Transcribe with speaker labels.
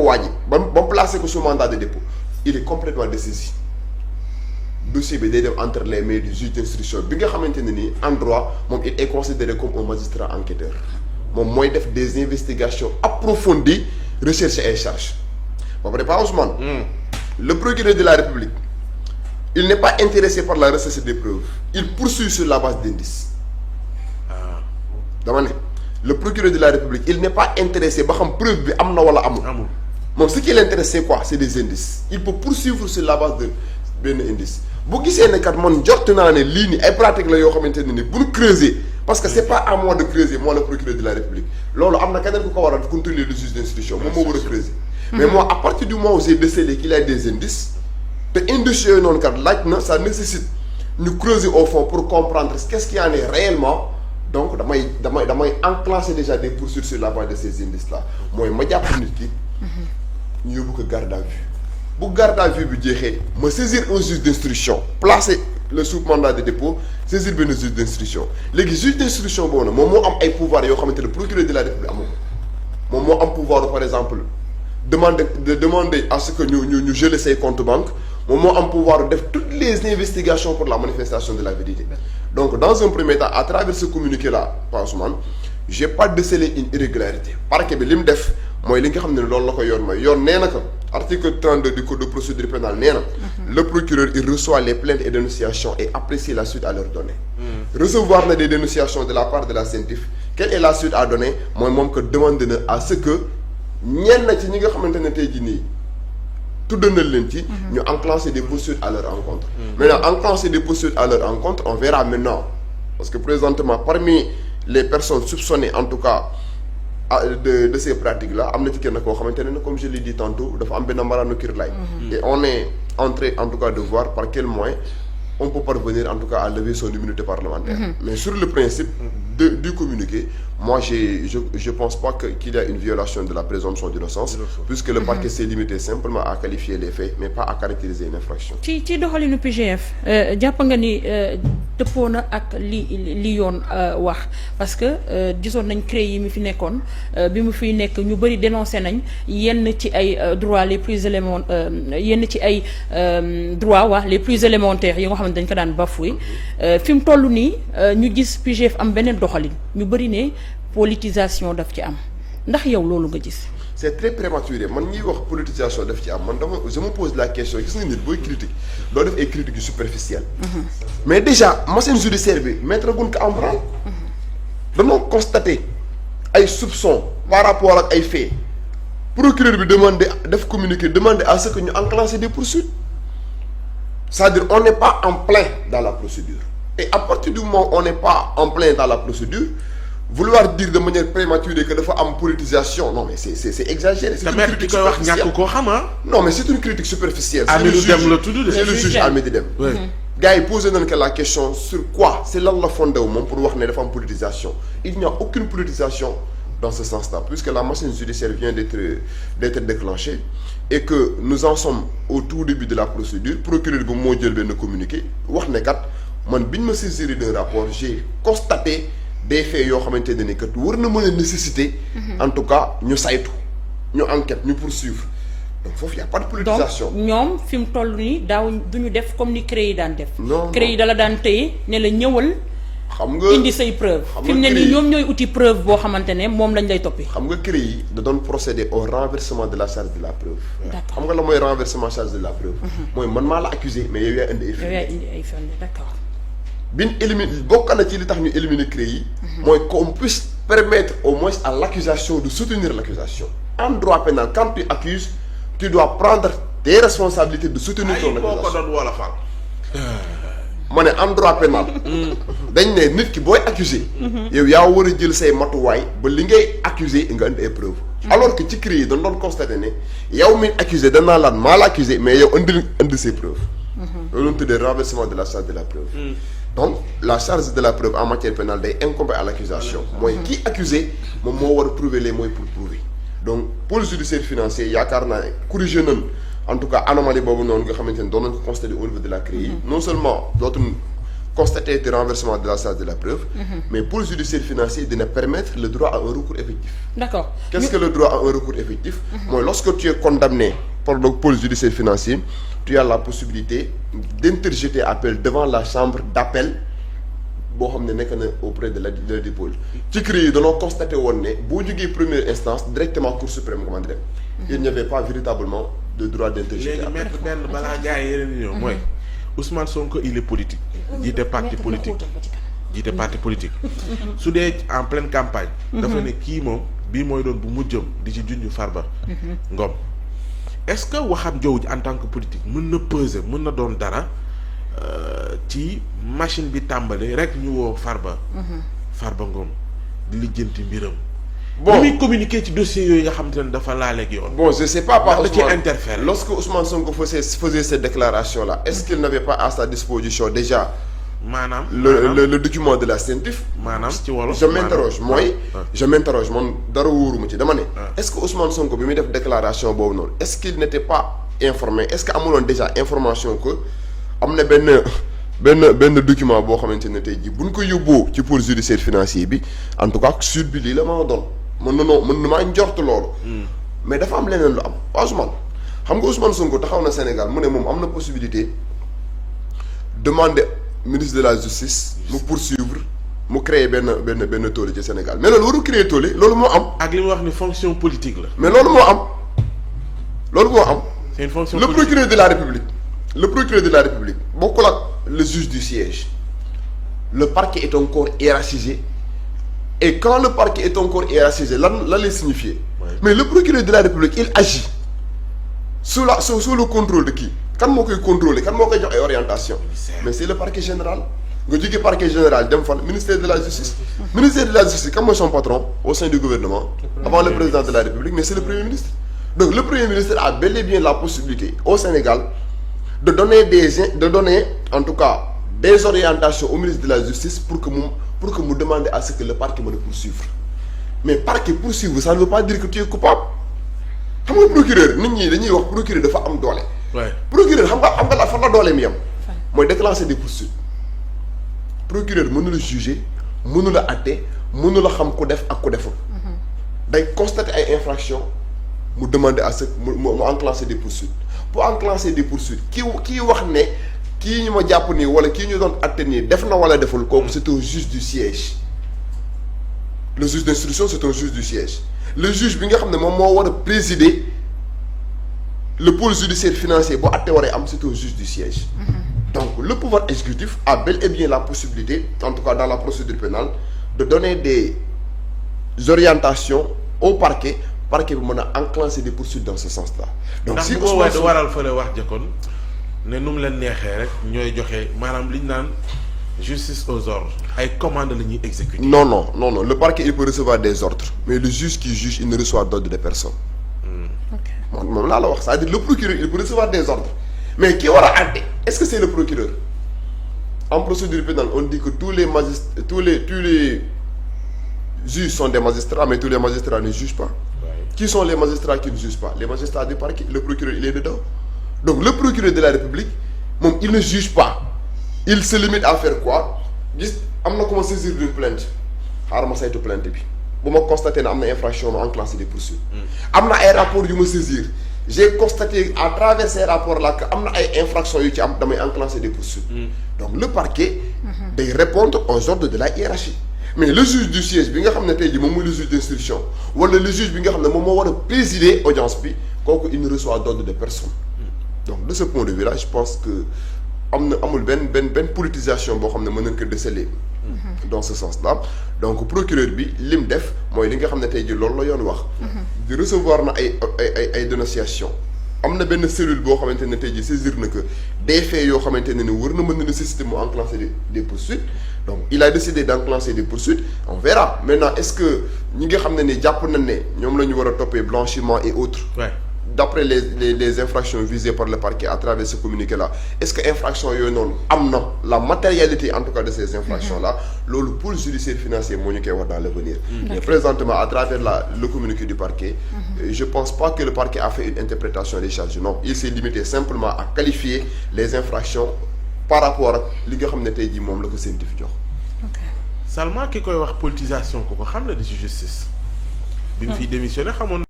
Speaker 1: waa ji ba mu placé ko sous mandat de dépôt il est complètement dessaisi dossier bi day dem entre les mains du juge d'instruction bi nga xamante ne nii en droit moom il est considéré comme un magistrat enquêteur moom mooy def des investigations approfondies recherche et charge ba pare pas Ousmane. Le procureur de la République il n'est pas intéressé par la recherche des preuves il poursuit sur la base d'indices. dama ne le procureur de la République il n'est pas intéressé ba xam preuve bi am na wala amul. moom ce qui l'intéresse c'est quoi c'est des indices il peut poursuivre sur la base de benn indice bu gisee ne kat man jot naa ne lii nii ay pratiques la yoo xamante ne ni bu ñu creuser parce que c'est pas à moi de creuser moi le procureur de la République loolu am na keneen ku ko war a contrôler le juge d'instruction moom moo war a creuser. mais moi à partir du moment où j'ai décelé qu'il y a des indices te indices yooyu noonu kat laaj na ça nécessite ñu creuser au fond pour comprendre qu'est-ce qu'il y en est réellement. donc damay enclencher déjà des poursuites sur la base de ces indices là mooy ma jàpp nit ki ñu yóbbu ko garde à vue bu garde à vue bi jeexee ma saisir un juge d'instruction placer le sous mandat de dépôt saisir benn juge d'instruction léegi juge d'instruction boobu nag moom moo am ay pouvoir yoo xamante ne procureur de la République amoo moom moo am pouvoir par exemple demander à ce que ñu geler say comptes banque moom moo am pouvoir def toutes les investigations pour la manifestation de la vérité donc dans un premier temps à travers ce communiqué là Pa Ousmane j'ai pas décelé une irrégularité parquet bi li mu def mooy li nga xam ne loolu la ko yoon mooy yoon nee na ko article 32 du code de procédure pénale nee na le procureur il reçoit les plaintes et dénonciations et apprécie la suite à leur donner recevoir na des dénonciations de la part de la CENTIF quelle est la suite à donner mooy moom que demande na à ce que ñenn ci ñi nga xamante ne tey jii nii tuddandal leen ci ñu enclencher des poursuites à leur encontre maintenant enclencher des poursuites à leur encontre on verra maintenant parce que présentement parmi les personnes soupçonnées en tout cas de ces pratiques là am na ci kenn koo xamante ne comme je l'ai dit tantôt dafa am benn mbaraanu kirlaay et on est en train en tout cas de voir par quel moyen on peut parvenir en tout cas à lever son immunité parlementaire mais sur le principe du communiqué moi je pense pas qu'il y a une violation de la présomption d'innocence puisque le parquet s'est limité simplement à qualifier les faits mais pas à caractériser une infraction
Speaker 2: ci doxalinu PGF jàpp nga ni dëppoo na ak li yoon wax parce que gisoon nañ CREI yi mi fi nekkoon bi mu fiy nekk ñu bëri dénoncé nañ yenn ci ay droits les plus yenn ci ay droits les plus élémentaires yi nga xam dañ ko daan bafoué fi mu toll nii ñu gis PGF am beneen doxalin ñu bëri ne politisation daf ci am ndax yow loolu nga gis.
Speaker 1: c'est très prématuré man ñuy wax politisation daf ci am man je me pose la question gis nga nit booy critique doo def ay critiques yu superficielles. mais déjà machine judiciaire bi mettre gun ko en branle. dañoo constater ay soupçons par rapport ak ay faits procureur bi def communiqué demander à ce que ñu enclencher des poursuites. c'est-à-dire on n'est pas en plein dans la procédure et à partir du moment où on n'est pas en plein dans la procédure vouloir dire de manière prématurée que dafa am politisation non mais c'est exagéré. c'est une critique superficielle
Speaker 3: ñàkk koo xam
Speaker 1: non mais c'est une critique superficielle.
Speaker 3: Amidou Deme la tudd
Speaker 1: c'est le juge Amidou Deme. gars yi posé nañ que la question sur quoi c'est lan la fondé wu moom pour wax ne dafa am politisation il n'y a aucune politisation dans ce sens-là puisque la machine judiciaire vient d'être déclenchée et que nous en sommes au tout début de la procédure procureur bi moo jël benn communiqué wax ne kat man bi ñu ma saisir d'un rapport j'ai constaté des faits yoo xamante ne ni kat war na mën a nécessiter en tout cas ñu saytu ñu enquête ñu poursuivre donc foofu y a pas de politisation.
Speaker 2: donc ñoom fi mu toll nii daaw duñu def comme ni CREI daan def.
Speaker 1: non
Speaker 2: CREI dala daan téye ne la ñëwal.
Speaker 1: xam nga
Speaker 2: indi say preuve fi mu ne nii ñoom ñooy uti preuve boo xamante ne moom lañ lay toppi.
Speaker 1: xam nga CREI yi da doon procéder au renversement de la charge de la preuve.
Speaker 2: d'accord
Speaker 1: xam nga la mooy renversement charge de la preuve. mooy man maa la accusé mais yow yaa indi ay firnde.
Speaker 2: yow yaa indi ay firnde d'accord.
Speaker 1: biñ éliminer bokk na ci li tax ñu éliminer CREI yi. mooy qu'on puisse permettre au moins à l'accusation de soutenir l'accusation. en droit pénal quand tu accuses tu dois prendre tes responsabilités de soutenir ton accusation.
Speaker 3: ay boo ko doon wala fal.
Speaker 1: ma ne en droit pénal dañ ne nit ki booy accusé yow yaa war a jël say matuwaay ba li ngay accusé nga indi ay preuve alors que ci CREI yi dañ doon constaté ne yow mi accusé danaa laan maa la accusé mais yow indi ses preuves loolu ñu tuddee renversement de la charge de la preuve donc la charge de la preuve en matière pénale day incomber à l'accusation mooy kii accusé moom moo war a prouver les moyens pour prouver donc pôle judiciaire financier yaakaar naa ne corrigé nañ en tout cas anomalie boobu noonu nga xamante ne doon nañ ko constater au niveau de la CREI non seulement dootuñ constater le renversement de la charge de la preuve. Mais pôle judiciaire financier dina permettre le droit à un recours effectif.
Speaker 2: D'accord.
Speaker 1: Qu'est-ce que le droit à un recours effectif? Moi, lorsque tu es condamné par le pôle judiciaire financier, tu as la possibilité d'interjeter appel devant la chambre d'appel boo xam ne nekk na auprès de la pôle. ci CREI yi dañoo constaté woon ne boo jógee première instance directement Cour suprême nga mën di dem. Il n'y avait pas véritablement de droit d'interjeter
Speaker 3: léegi
Speaker 1: appel.
Speaker 3: maître benn balaa gars yi yeneen ñëw mooy Ousmane Sonko il est politique. jiite parti politique. jiite parti politique. su dee en pleine campagne. dafa ne kii moom bii mooy doon bu mujjëm di ci junj Farba Ngom. est-ce que waxam jooju en tant que politique mën na peser mën na doon dara ci machine bi tàmbali rek ñu woo Farba Ngom di lijjanti mbiram.
Speaker 1: Bon,
Speaker 3: muy communiquer ci dossier yooyu nga xam te ne dafa laaleeg yoon.
Speaker 1: bon, je sais pas par
Speaker 3: da ci
Speaker 1: Ousmane.
Speaker 3: interférer.
Speaker 1: Lorsque Ousmane Sonko faisait cette déclaration-là, est-ce qu'il n'avait pas à sa disposition déjà
Speaker 3: maanaam
Speaker 1: le document de la CENTIF?
Speaker 3: maanaam ci wolof.
Speaker 1: Je m'interroge mooy je m'interroge man dara wóoruma ci dama ne.
Speaker 3: Ah.
Speaker 1: Est-ce que Ousmane Sonko bi muy def déclaration boobu noonu est-ce qu'il n'était pas informé est-ce que amuloon déjà information que am na benn document boo xamante ne tey jii buñ ko yóbboo ci pôle judiciaire financier bi en tout cas sud bi lii la ma doon mën na maa njort loolu. mais dafa am leneen lu am Ousmane xam nga Ousmane Sonko taxaw na Sénégal mu ne moom am na possibilité demander ministre de la justice mu poursuivre mu créer benn tollé ci Sénégal mais loolu waru créer tollé loolu moo am.
Speaker 3: ak li mu wax ni fonction politique la.
Speaker 1: mais loolu moo am
Speaker 3: c'est une fonction
Speaker 1: le
Speaker 3: politique.
Speaker 1: procureur de la République bokkul ak le juge du siège le parquet est un corps hiérarchisé et quand le parquet est un corps hiérarchisé lan lay signifier.
Speaker 3: Ouais.
Speaker 1: mais le procureur de la République il agit sous le contrôle de qui kan moo koy contrôler kan moo koy jox ay orientation mais c'est le parquet général nga jógee parquet général dem fan ministère de la justice kan mooy son patron au sein du gouvernement avant le président de la République mais c'est le premier ministre donc le premier ministre a bel et bien la possibilité au Sénégal de donner en tout cas des orientations au ministre de la justice pour que mu demander à ce que le parquet mën a poursuivre mais parquet poursuivre ça ne veut pas dire que tu es coupable xam nga procureur nit ñi dañuy wax procureur dafa am doole.
Speaker 3: Ouais.
Speaker 1: procureur xam nga la fan la doole mi yam mooy déclencher des poursuites procureur mënu la juger mënu la àtte mënu la xam ku def ak ku deful. day constater ay infractions mu demander à ce mu enclencher des poursuites pour enclencher des poursuites kii wax ne kii ñu ma jàpp nii wala kii ñu doon àtte nii def na wala deful kooku c'est un juge du siège le juge d'instruction c'est un juge du siège le juge bi nga xam ne moom moo war a présider le pôle judiciaire financier bu àtte waree am c'est un juge du siège. Donc le pouvoir exécutif a bel et bien la possibilité en tout cas dans la procédure pénale de donner des orientations au parquet bi mën a enclencher des poursuites dans ce sens-là. Donc si Ousmane
Speaker 3: da waral fële wax jëkkoon ne nu mu leen neexee rek ñooy joxe maanaam li ñu naan justice aux ordres ay commandes la ñuy exécuter.
Speaker 1: non le parquet il peut recevoir des ordres mais le juge qui juge il ne reçoit d'ordre de personne. moom laa la wax c'est-à-dire le procureur il peut recevoir des ordres mais ki war a àtte est-ce que c'est le procureur en procédure pénale on dit que tous les juges sont des magistrats mais tous les magistrats ne jugent pas. Qui sont les magistrats qui ne jugent pas? Les magistrats du parquet. Le procureur il est dedans. Donc le procureur de la République moom il ne juge pas il se limite à faire quoi gis am na ko ma saisir d'une plainte xaaral ma saytu plainte bi bu ma constaté ne am na infraction ma enclenché des poursuites. am na ay rapports yu ma saisir j'ai constaté à travers ces rapports là que am na ay infractions yu ci am damay enclencher des poursuites. Donc le parquet day répondre aux ordres de la hiérarchie. Mais le juge du siège bi nga xam ne tey jii moom mooy le juge d'instruction wala le juge bi nga xam ne moom moo war a présider audience bi kooku il ne reçoit d'ordre de personne. Donc de ce point de vue là je pense que amul benn politisation boo xam ne mën nañ ko déceler dans ce sens là donc procureur bi lim def mooy li nga xam ne tey jii loolu la yoon wax. di recevoir na ay dénonciation am na benn cellule boo xamante ne tey jii saisir na que des faits yoo xamante ne ni war na mën na nécessiter mu enclencher des poursuites donc il a décidé d'enclencher des poursuites on verra maintenant est-ce que ñi nga xam ne ni jàpp nañ ne ñoom la ñu war a toppee blanchiment et autres. Ouais. D'après les infractions visées par le parquet à travers ce communiqué-là est-ce que infraction yooyu noonu am na la matérialité en tout cas de ces infractions-là loolu pôle judiciaire financier moo ñu koy wax dans l'avenir. Mais présentement à travers le communiqué du parquet je pense pas que le parquet a fait une interprétation des charges non il s'est limité simplement à qualifier les infractions par rapport ak li nga xam ne tey jii moom la ko CENTIF jox.
Speaker 3: seulement ki koy wax politisation ko xam la di justice. bi mu fiy démissionné xamoon